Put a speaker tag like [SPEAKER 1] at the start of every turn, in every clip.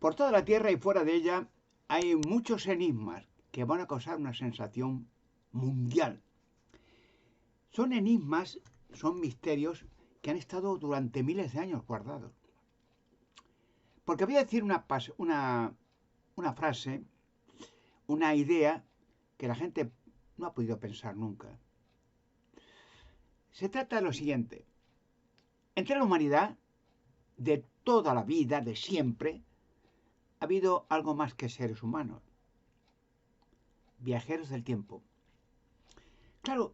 [SPEAKER 1] Por toda la Tierra y fuera de ella hay muchos enigmas que van a causar una sensación mundial. Son enigmas, son misterios que han estado durante miles de años guardados. Porque voy a decir una frase, una idea que la gente no ha podido pensar nunca. Se trata de lo siguiente. Entre la humanidad, de toda la vida, de siempre, ha habido algo más que seres humanos. Viajeros del tiempo. Claro,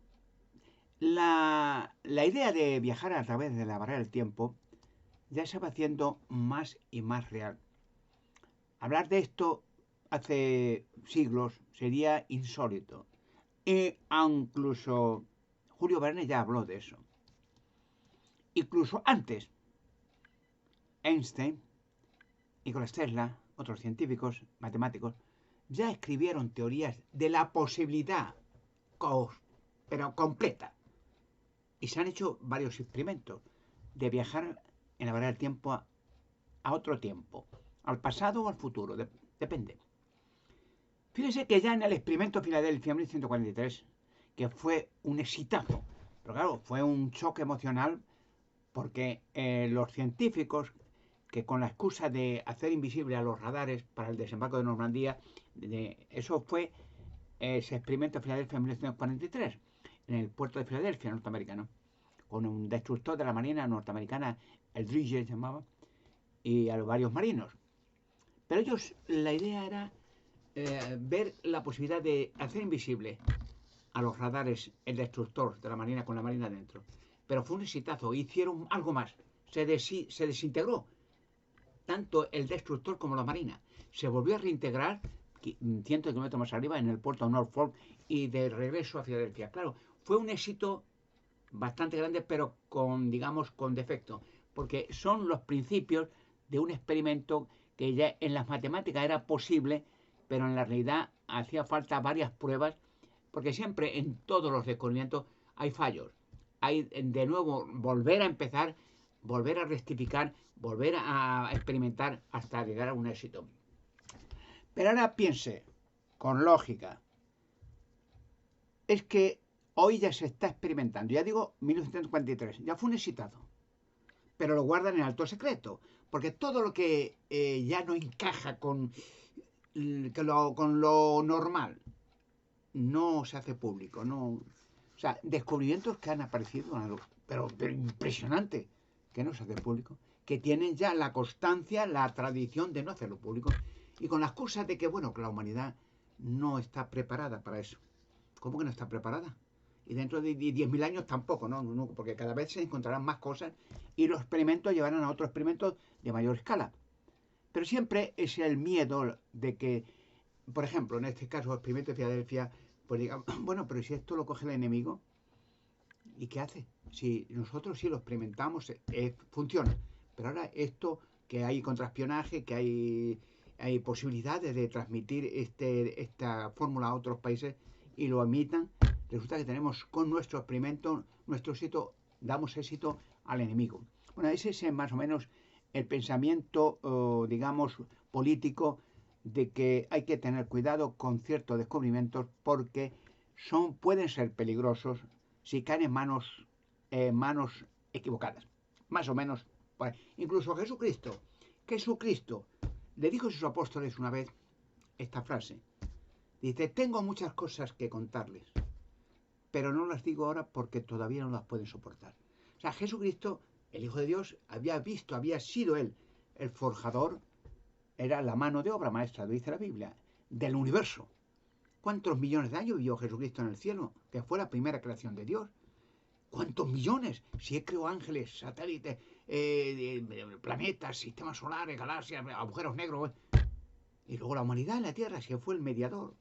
[SPEAKER 1] la idea de viajar a través de la barrera del tiempo ya se va haciendo más y más real. Hablar de esto hace siglos sería insólito. E incluso Julio Verne ya habló de eso. Incluso antes, Einstein, Nikola Tesla, otros científicos, matemáticos, ya escribieron teorías de la posibilidad, pero completa. Y se han hecho varios experimentos de viajar en la barrera del tiempo a otro tiempo, al pasado o al futuro, depende. Fíjese que ya en el experimento Filadelfia 1943, que fue un exitazo, pero claro, fue un choque emocional porque los científicos, que con la excusa de hacer invisible a los radares para el desembarco de Normandía, eso fue ese experimento Filadelfia en 1943, en el puerto de Filadelfia, norteamericano, con un destructor de la Marina norteamericana, el Drigger se llamaba, y a los varios marinos. Pero ellos, la idea era ver la posibilidad de hacer invisible a los radares el destructor de la Marina con la Marina dentro. Pero fue un exitazo, hicieron algo más, se desintegró tanto el destructor como la Marina. Se volvió a reintegrar cientos de kilómetros más arriba en el puerto de Norfolk y de regreso a Filadelfia. Claro, fue un éxito bastante grande, pero con, digamos, con defecto, porque son los principios de un experimento que ya en las matemáticas era posible, pero en la realidad hacía falta varias pruebas, porque siempre en todos los descubrimientos hay fallos. Hay de nuevo volver a empezar, volver a rectificar, volver a experimentar hasta llegar a un éxito. Pero ahora piense, con lógica, es que hoy ya se está experimentando. Ya digo, 1943, ya fue un exitazo. Pero lo guardan en alto secreto. Porque todo lo que ya no encaja con lo normal no se hace público. No, o sea, descubrimientos que han aparecido, pero impresionante, que no se hace público. Que tienen ya la constancia, la tradición de no hacerlo público. Y con las cosas de que, bueno, que la humanidad no está preparada para eso. ¿Cómo que no está preparada? Y dentro de 10.000 años tampoco, ¿no? Porque cada vez se encontrarán más cosas y los experimentos llevarán a otros experimentos de mayor escala. Pero siempre es el miedo de que, por ejemplo, en este caso, el experimento de Filadelfia, pues digamos, bueno, pero si esto lo coge el enemigo, ¿y qué hace? Si nosotros sí lo experimentamos, funciona. Pero ahora esto, que hay contraespionaje, que hay posibilidades de transmitir esta fórmula a otros países y lo emitan, resulta que tenemos con nuestro experimento, nuestro éxito, damos éxito al enemigo. Bueno, ese es más o menos el pensamiento, digamos, político de que hay que tener cuidado con ciertos descubrimientos porque pueden ser peligrosos si caen en manos equivocadas. Más o menos. Bueno, incluso Jesucristo le dijo a sus apóstoles una vez esta frase. Dice, tengo muchas cosas que contarles, pero no las digo ahora porque todavía no las pueden soportar. O sea, Jesucristo, el Hijo de Dios, había sido él el forjador, era la mano de obra maestra, lo dice la Biblia, del universo. ¿Cuántos millones de años vivió Jesucristo en el cielo? Que fue la primera creación de Dios. ¿Cuántos millones? Si él creó ángeles, satélites, planetas, sistemas solares, galaxias, agujeros negros. Y luego la humanidad en la Tierra, si fue el mediador.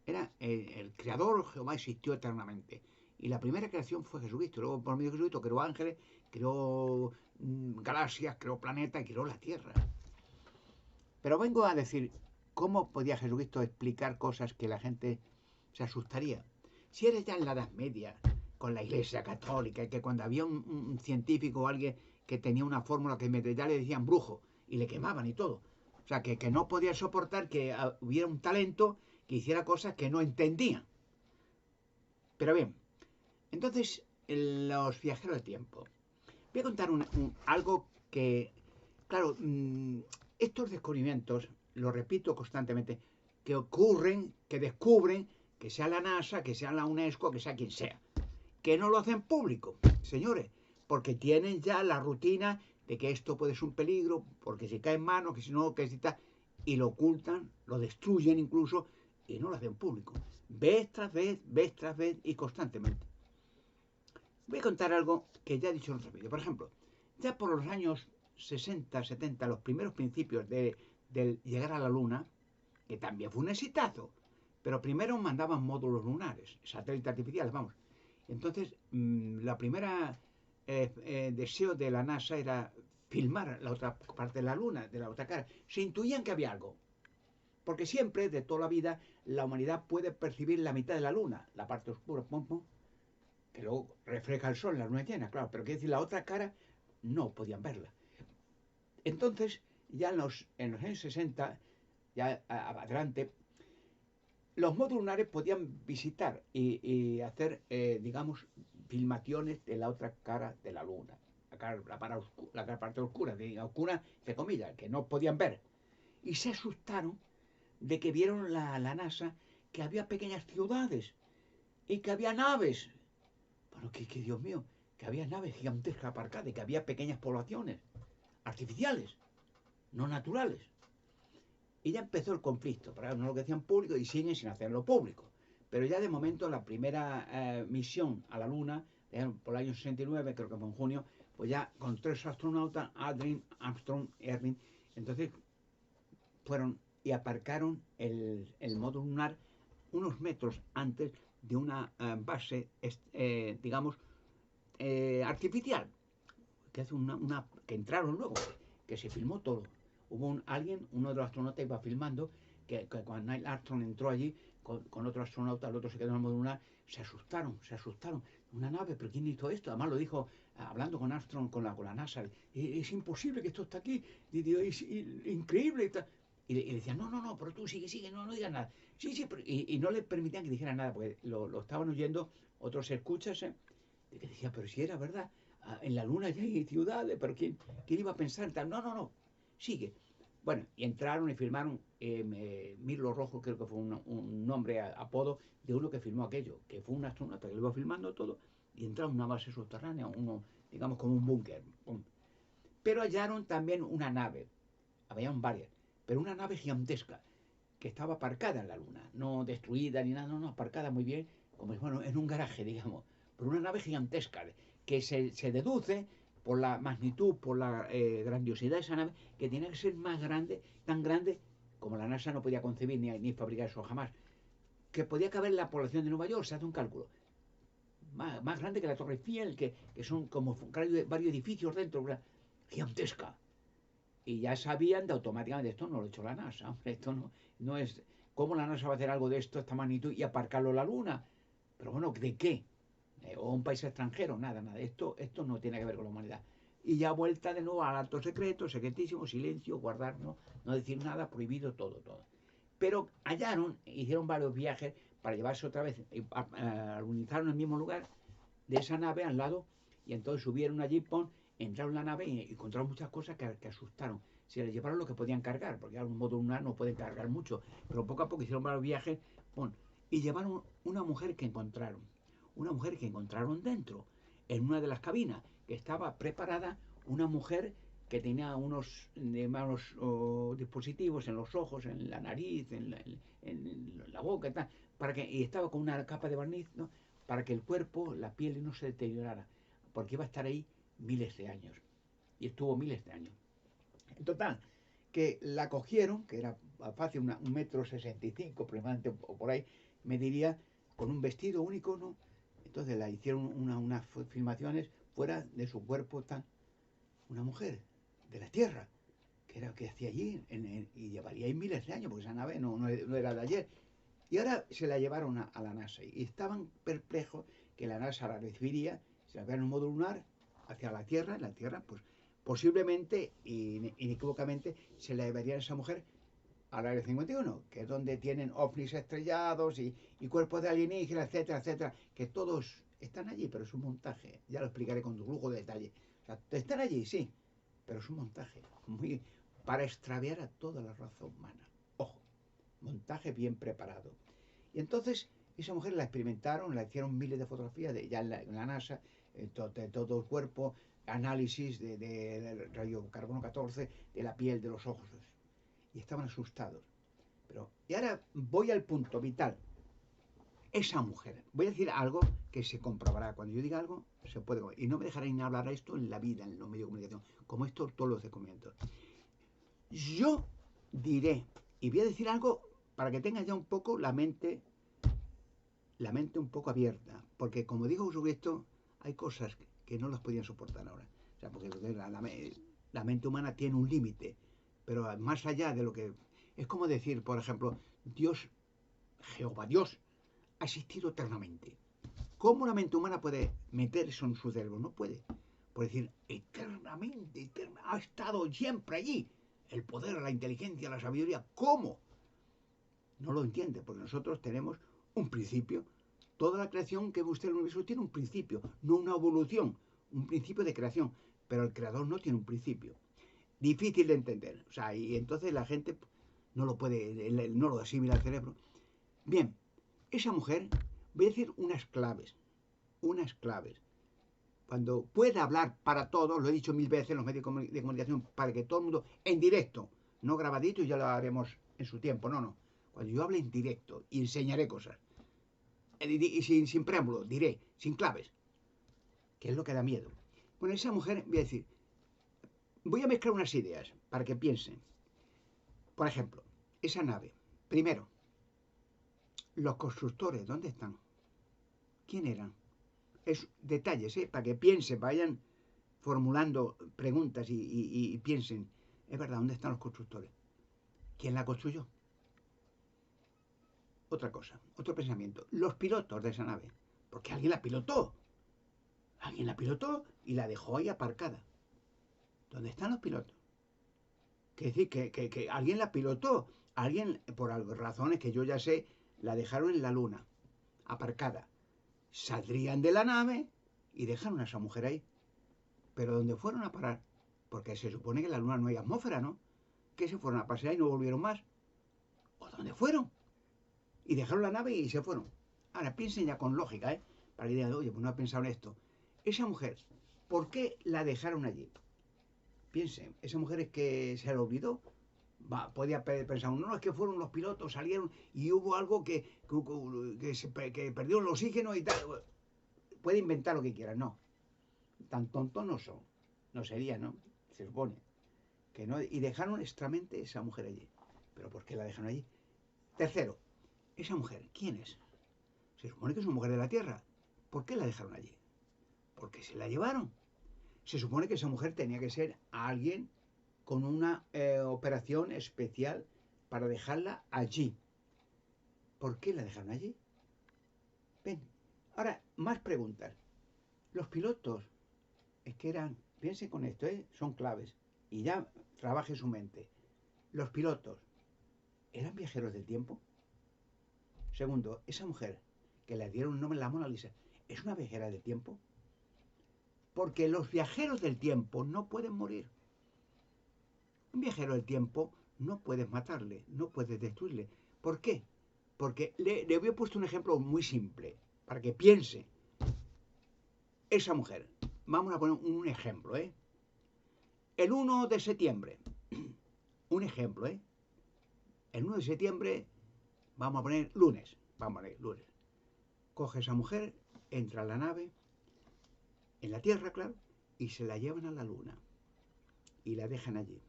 [SPEAKER 1] Era el creador, Jehová existió eternamente. Y la primera creación fue Jesucristo. Luego, por medio de Jesucristo, creó ángeles, creó galaxias, creó planetas y creó la Tierra. Pero vengo a decir, ¿cómo podía Jesucristo explicar cosas que la gente se asustaría? Si era ya en la Edad Media, con la Iglesia Católica, que cuando había un científico o alguien que tenía una fórmula que ya le decían brujo y le quemaban y todo. O sea, que no podía soportar que hubiera un talento que hiciera cosas que no entendía. Pero bien, entonces, los viajeros de tiempo. Voy a contar algo que, claro, estos descubrimientos, lo repito constantemente, que ocurren, que descubren, que sea la NASA, que sea la UNESCO, que sea quien sea, que no lo hacen público, señores, porque tienen ya la rutina de que esto puede ser un peligro, porque si cae en manos, que si no, que si tal, y lo ocultan, lo destruyen incluso, y no lo hacen público. Vez tras vez y constantemente. Voy a contar algo que ya he dicho en otro vídeo. Por ejemplo, ya por los años 60, 70, los primeros principios del llegar a la Luna, que también fue un exitazo, pero primero mandaban módulos lunares, satélites artificiales, vamos. Entonces, la primera deseo de la NASA era filmar la otra parte de la Luna, de la otra cara. Se intuían que había algo, porque siempre, de toda la vida, la humanidad puede percibir la mitad de la Luna, la parte oscura, pum, pum, que luego refleja el sol en la luna llena, claro, pero quiere decir la otra cara no podían verla. Entonces, ya en los años 60, ya adelante, los módulos lunares podían visitar y hacer, digamos, filmaciones de la otra cara de la luna, la parte oscura, entre comillas, que no podían ver. Y se asustaron de que vieron la NASA que había pequeñas ciudades y que había naves. Bueno, que Dios mío, que había naves gigantescas aparcadas y que había pequeñas poblaciones artificiales, no naturales. Y ya empezó el conflicto, pero no lo que decían público y siguen sin hacerlo público. Pero ya de momento la primera misión a la Luna, por el año 69, creo que fue en junio, pues ya con 3 astronautas, Aldrin, Armstrong, Erwin, entonces fueron y aparcaron el módulo lunar unos metros antes de una base, digamos, artificial, que hace que entraron luego, que se filmó todo. Hubo alguien, uno de los astronautas iba filmando, que cuando Neil Armstrong entró allí con otro astronauta, el otro se quedó en el módulo lunar, se asustaron. Una nave, pero ¿quién hizo esto? Además lo dijo hablando con Armstrong, con la NASA. Es imposible que esto esté aquí, es increíble. Y le decían, no, pero tú sigue, no digas nada. Sí, y no le permitían que dijera nada, porque lo estaban oyendo otros escuchas, que decía, pero si era verdad, en la luna ya hay ciudades, pero ¿quién iba a pensar tal? No, sigue. Bueno, y entraron y filmaron Mirlo Rojo, creo que fue un nombre, apodo de uno que filmó aquello, que fue un astronauta que lo iba filmando todo, y entraron en una base subterránea, digamos como un búnker. Pero hallaron también una nave, habían varias, pero una nave gigantesca, que estaba aparcada en la luna, no destruida ni nada, no, aparcada muy bien, como bueno, en un garaje, digamos, por una nave gigantesca, que se deduce por la magnitud, por la grandiosidad de esa nave, que tiene que ser más grande, tan grande, como la NASA no podía concebir ni fabricar eso jamás, que podía caber en la población de Nueva York, se hace un cálculo. Más grande que la Torre Eiffel, que son como varios edificios dentro, una gigantesca. Y ya sabían de automáticamente, esto no lo ha hecho la NASA, hombre, esto no es, ¿cómo la NASA va a hacer algo de esto, esta magnitud, y aparcarlo en la Luna? Pero bueno, ¿de qué? O un país extranjero, nada, esto no tiene que ver con la humanidad. Y ya vuelta de nuevo al alto secreto, secretísimo, silencio, guardar, no decir nada, prohibido, todo. Pero hallaron, hicieron varios viajes para llevarse otra vez, alunizaron en el mismo lugar de esa nave al lado, y entonces subieron allí, entraron en la nave y encontraron muchas cosas que asustaron. Se les llevaron lo que podían cargar, porque a un modo lunar no pueden cargar mucho, pero poco a poco hicieron varios viajes, y llevaron una mujer que encontraron dentro, en una de las cabinas, que estaba preparada, una mujer que tenía unos dispositivos en los ojos, en la nariz, en la boca y tal, y estaba con una capa de barniz, ¿no? Para que el cuerpo, la piel no se deteriorara, porque iba a estar ahí miles de años. Y estuvo miles de años. En total, que la cogieron, que era fácil, 1,65 m aproximadamente, o por ahí, me diría, con un vestido único, ¿no? Entonces la hicieron unas filmaciones fuera de su cuerpo, una mujer de la Tierra, que era que hacía allí, y llevaría ahí miles de años, porque esa nave no era de ayer. Y ahora se la llevaron a la NASA, y estaban perplejos que la NASA la recibiría, se la veía en un módulo lunar hacia la Tierra, en la Tierra, pues posiblemente, inequívocamente, se la llevaría a esa mujer al Área 51, que es donde tienen ovnis estrellados y cuerpos de alienígenas, etcétera, etcétera, que todos están allí, pero es un montaje. Ya lo explicaré con lujo de detalle. O sea, están allí, sí, pero es un montaje muy para extraviar a toda la raza humana. Ojo, montaje bien preparado. Y entonces esa mujer la experimentaron, la hicieron miles de fotografías ya en la NASA, de todo el cuerpo, análisis de radiocarbono 14, de la piel, de los ojos. Y estaban asustados. Y ahora voy al punto vital. Esa mujer, voy a decir algo que se comprobará. Cuando yo diga algo, se puede. Y no me dejarán hablar esto en la vida, en los medios de comunicación, como esto todos los documentos. Yo diré, y voy a decir algo para que tengas ya un poco la mente un poco abierta, porque como digo sobre esto, hay cosas que no las podían soportar ahora. O sea, porque la mente humana tiene un límite, pero más allá de lo que... Es como decir, por ejemplo, Dios, Jehová Dios, ha existido eternamente. ¿Cómo la mente humana puede meter eso en su cerebro? No puede. Por decir, eternamente, ha estado siempre allí. El poder, la inteligencia, la sabiduría. ¿Cómo? No lo entiende, porque nosotros tenemos un principio. Toda la creación que usted el universo tiene un principio, no una evolución, un principio de creación. Pero el creador no tiene un principio. Difícil de entender. O sea, y entonces la gente no lo puede, no lo asimila al cerebro. Bien, esa mujer, voy a decir unas claves. Unas claves. Cuando pueda hablar para todos, lo he dicho mil veces en los medios de comunicación, para que todo el mundo, en directo, no grabadito y ya lo haremos en su tiempo, no, no. Cuando yo hable en directo y enseñaré cosas, y sin preámbulo, diré, sin claves, que es lo que da miedo. Bueno, esa mujer, voy a decir, voy a mezclar unas ideas para que piensen. Por ejemplo, esa nave, primero, los constructores, ¿dónde están? ¿Quién eran? Es detalles, para que piensen, vayan formulando preguntas y piensen, es verdad, ¿dónde están los constructores? ¿Quién la construyó? Otra cosa, otro pensamiento. Los pilotos de esa nave, porque alguien la pilotó. Alguien la pilotó y la dejó ahí aparcada. ¿Dónde están los pilotos? Quiere decir que alguien la pilotó. Alguien, por razones que yo ya sé, la dejaron en la luna, aparcada. Saldrían de la nave y dejaron a esa mujer ahí. Pero ¿dónde fueron a parar? Porque se supone que en la luna no hay atmósfera, ¿no? Que se fueron a pasear y no volvieron más. ¿O dónde fueron? Y dejaron la nave y se fueron. Ahora piensen ya con lógica, para que digan, oye, pues no ha pensado en esto. Esa mujer, ¿por qué la dejaron allí? Piensen, esa mujer es que se le olvidó. Podía pensar, no, es que fueron los pilotos, salieron y hubo algo que perdió el oxígeno y tal. Puede inventar lo que quiera, no. Tan tontos no son. No sería, ¿no? Se supone. Que no, y dejaron extramente esa mujer allí. ¿Pero por qué la dejaron allí? Tercero, esa mujer, ¿quién es? Se supone que es una mujer de la Tierra. ¿Por qué la dejaron allí? Porque se la llevaron. Se supone que esa mujer tenía que ser alguien con una operación especial para dejarla allí. ¿Por qué la dejaron allí? Ven, ahora, más preguntas. Los pilotos, es que eran, piensen con esto, son claves, y ya trabaje su mente. Los pilotos, ¿eran viajeros del tiempo? Segundo, esa mujer, que le dieron un nombre, la Mona Lisa, ¿es una viajera del tiempo? Porque los viajeros del tiempo no pueden morir. Un viajero del tiempo no puedes matarle, no puedes destruirle. ¿Por qué? Porque le había puesto un ejemplo muy simple, para que piense. Esa mujer, vamos a poner un ejemplo, El 1 de septiembre, un ejemplo, El 1 de septiembre, vamos a poner lunes, lunes. Coge esa mujer, entra a la nave, en la Tierra, claro, y se la llevan a la Luna. Y la dejan allí,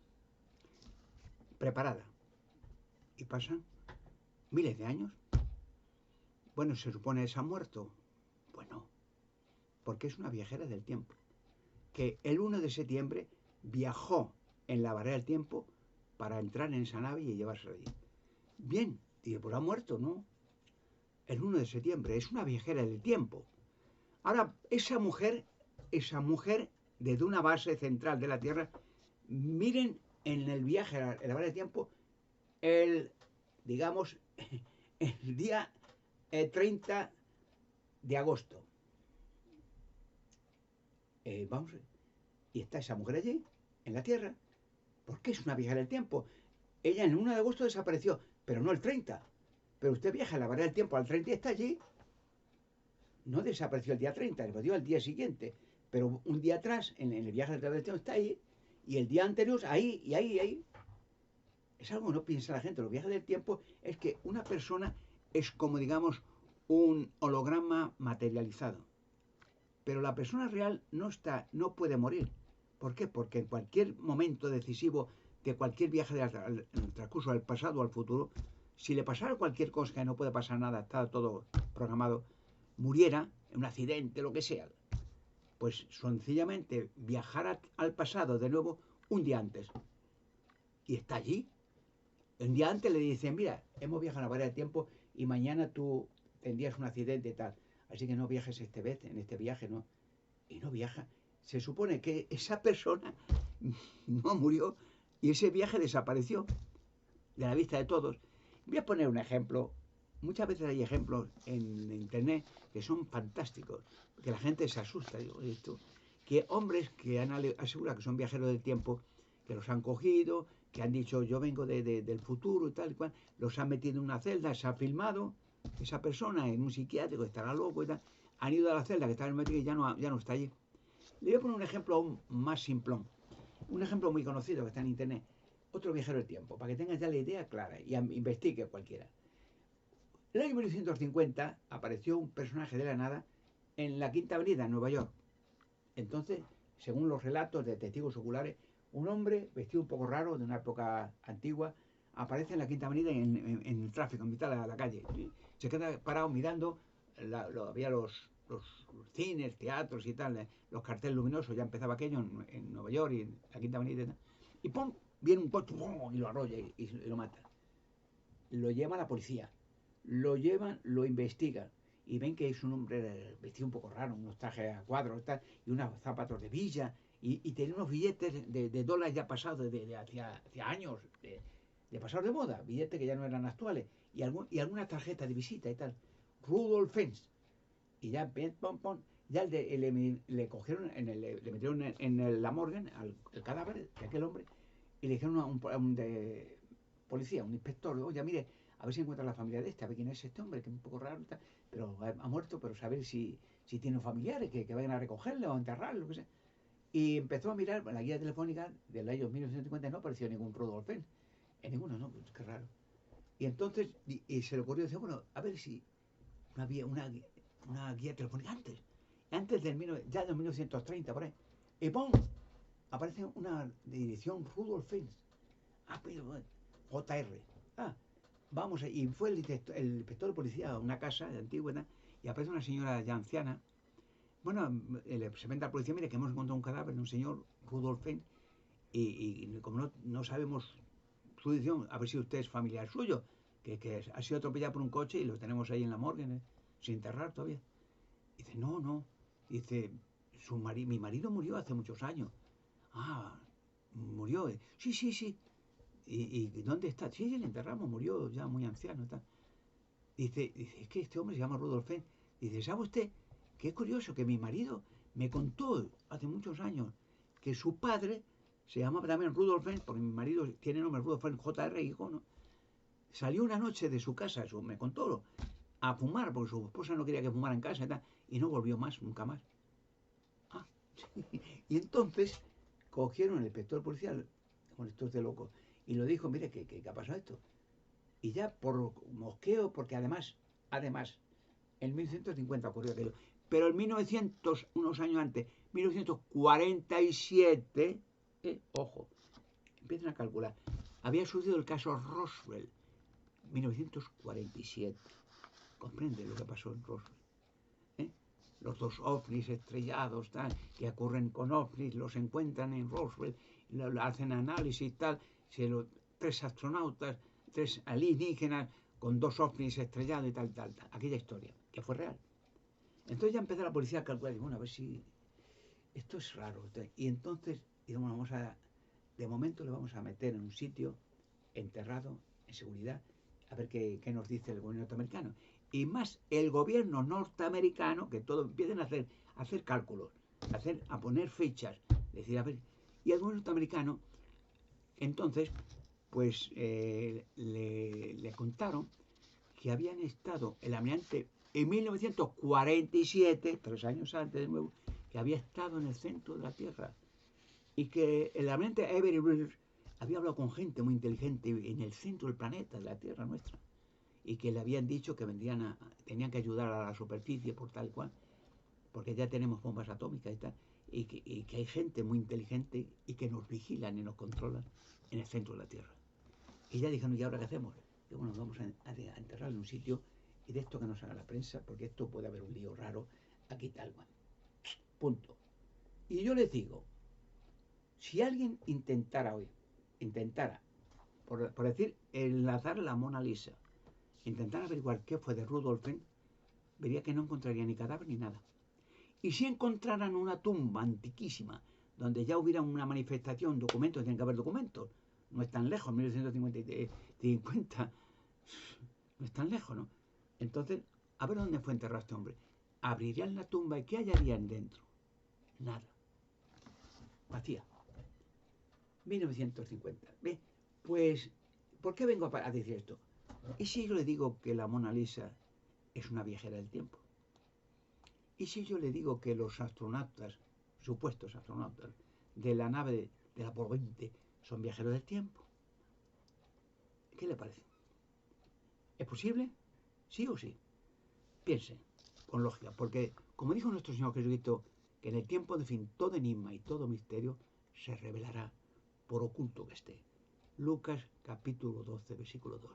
[SPEAKER 1] preparada. Y pasan miles de años. Bueno, se supone que se ha muerto. Bueno, porque es una viajera del tiempo. Que el 1 de septiembre viajó en la barrera del tiempo para entrar en esa nave y llevársela allí. Bien, dice, pues ha muerto, ¿no? El 1 de septiembre es una viajera del tiempo. Ahora, esa mujer desde una base central de la Tierra, miren en el viaje, en la barra de tiempo, el, digamos, el día 30 de agosto. Vamos, y está esa mujer allí, en la Tierra. ¿Por qué es una viajera del tiempo? Ella en el 1 de agosto desapareció, pero no el 30. Pero usted viaja en la barra del tiempo al 30 y está allí. No desapareció el día 30, desapareció al día siguiente. Pero un día atrás, en el viaje del tiempo, está ahí. Y el día anterior, ahí, y ahí, y ahí. Es algo que no piensa la gente. Los viajes del tiempo es que una persona es como, digamos, un holograma materializado. Pero la persona real no está, no puede morir. ¿Por qué? Porque en cualquier momento decisivo de cualquier viaje en el transcurso del pasado o al futuro, si le pasara cualquier cosa, que no puede pasar nada, está todo programado, muriera en un accidente, lo que sea, pues sencillamente viajar al pasado de nuevo un día antes. Y está allí. Un día antes le dicen, mira, hemos viajado a la barrera de tiempo y mañana tú tendrías un accidente y tal. Así que no viajes esta vez, en este viaje, ¿no? Y no viaja. Se supone que esa persona no murió y ese viaje desapareció de la vista de todos. Voy a poner un ejemplo. Muchas veces hay ejemplos en internet que son fantásticos, que la gente se asusta. Digo, esto, que hombres que han asegurado que son viajeros del tiempo, que los han cogido, que han dicho yo vengo del futuro y tal y cual, los han metido en una celda, se ha filmado esa persona en un psiquiátrico, estará loco y tal, han ido a la celda que estaba en el y ya no está allí. Le voy a poner un ejemplo aún más simplón, un ejemplo muy conocido que está en internet, otro viajero del tiempo, para que tengas ya la idea clara y investigue cualquiera. En el año 1950 apareció un personaje de la nada en la Quinta Avenida, en Nueva York. Entonces, según los relatos de testigos oculares, un hombre vestido un poco raro, de una época antigua, aparece en la Quinta Avenida en el tráfico, en mitad de la calle. Se queda parado mirando, había los cines, teatros y tal, los carteles luminosos, ya empezaba aquello en Nueva York y en la Quinta Avenida. Y ¡pum! Viene un coche y lo arrolla y lo mata. Lo lleva a la policía, lo llevan, lo investigan y ven que es un hombre vestido un poco raro, unos trajes a cuadros tal, y unos zapatos de villa y tiene unos billetes de dólares ya pasados de hacia años, de pasados de moda, billetes que ya no eran actuales y alguna tarjeta de visita y tal. Rudolf Fens. Y ya, pom, pom, ya le cogieron, le metieron en la morgue, el cadáver de aquel hombre, y le dijeron a un policía, un inspector, oye, mire, a ver si encuentra la familia de este, a ver quién es este hombre, que es un poco raro, pero ha muerto, pero saber si tiene familiares que vayan a recogerle o a enterrarlo, lo que sea. Y empezó a mirar la guía telefónica del año 1950, no apareció ningún Rudolf Fens, en ninguno, no, pues qué raro. Y entonces se le ocurrió, decir, bueno, a ver si no había una guía telefónica antes ya de 1930, por ahí. Y ¡pum! Aparece una dirección Rudolf Fens. Ah, pero JR. Ah, vamos, y fue el inspector de policía a una casa de antigua y aparece una señora ya anciana. Bueno, se vende al policía, mire que hemos encontrado un cadáver de un señor, Rudolf Fens, y como no sabemos su dirección, a ver si usted es familiar suyo, que ha sido atropellado por un coche y lo tenemos ahí en la morgue, sin enterrar todavía. Y dice, no. Dice, mi marido murió hace muchos años. Ah, murió. Sí. ¿Y dónde está? Sí, le enterramos, murió ya muy anciano. Está. Dice, es que este hombre se llama Rudolf Fens. Dice, ¿sabe usted qué curioso que mi marido me contó hace muchos años que su padre se llamaba también Rudolf Fens, porque mi marido tiene nombre Rudolf Fens, JR, hijo, ¿no? Salió una noche de su casa, eso me contó, a fumar, porque su esposa no quería que fumara en casa y tal, y no volvió más, nunca más. Ah, y entonces cogieron el inspector policial, con estos de locos, y lo dijo, mire, ¿qué ha pasado esto? Y ya por mosqueo, porque además, en 1950 ocurrió aquello, pero en 1900, unos años antes, 1947, ojo, empiezan a calcular, había sucedido el caso Roswell, 1947. ¿Comprende lo que pasó en Roswell? Los dos ovnis estrellados, tal, que ocurren con ovnis, los encuentran en Roswell, hacen análisis, tal, tres astronautas, tres alienígenas con dos ovnis estrellados y tal. Aquella historia, que fue real. Entonces ya empezó la policía a calcular, y bueno, a ver si esto es raro. Y entonces, digamos, de momento le vamos a meter en un sitio enterrado, en seguridad, a ver qué nos dice el gobierno norteamericano. Y más el gobierno norteamericano, que todo empiecen a hacer cálculos, a poner fechas, decir, a ver, y el gobierno norteamericano, entonces, pues le contaron que habían estado el almirante en 1947, 3 años antes de nuevo, que había estado en el centro de la Tierra y que el almirante Avery Brooks había hablado con gente muy inteligente en el centro del planeta, de la Tierra nuestra, y que le habían dicho que tenían que ayudar a la superficie por tal cual, porque ya tenemos bombas atómicas y tal, y que hay gente muy inteligente y que nos vigilan y nos controlan en el centro de la Tierra. Y ya dijeron, ¿y ahora qué hacemos? Y bueno, vamos a enterrarlo en un sitio y de esto que nos haga la prensa, porque esto puede haber un lío raro aquí tal cual. Punto. Y yo les digo, si alguien intentara, por decir, enlazar la Mona Lisa, intentara averiguar qué fue de Rudolfen, vería que no encontraría ni cadáver ni nada. Y si encontraran una tumba antiquísima, donde ya hubiera una manifestación, documentos, tienen que haber documentos, no es tan lejos, 1950, no es tan lejos, ¿no? Entonces, a ver dónde fue enterrado este hombre. Abrirían la tumba y ¿qué hallarían dentro? Nada. Vacía. 1950. ¿Ve? Pues, ¿por qué vengo a decir esto? ¿Y si yo le digo que la Mona Lisa es una viajera del tiempo? ¿Y si yo le digo que los astronautas, supuestos astronautas, de la nave del Apolo 20 son viajeros del tiempo? ¿Qué le parece? ¿Es posible? ¿Sí o sí? Piense, con lógica, porque como dijo nuestro Señor Jesucristo, que en el tiempo de fin todo enigma y todo misterio se revelará por oculto que esté. Lucas capítulo 12, versículo 2.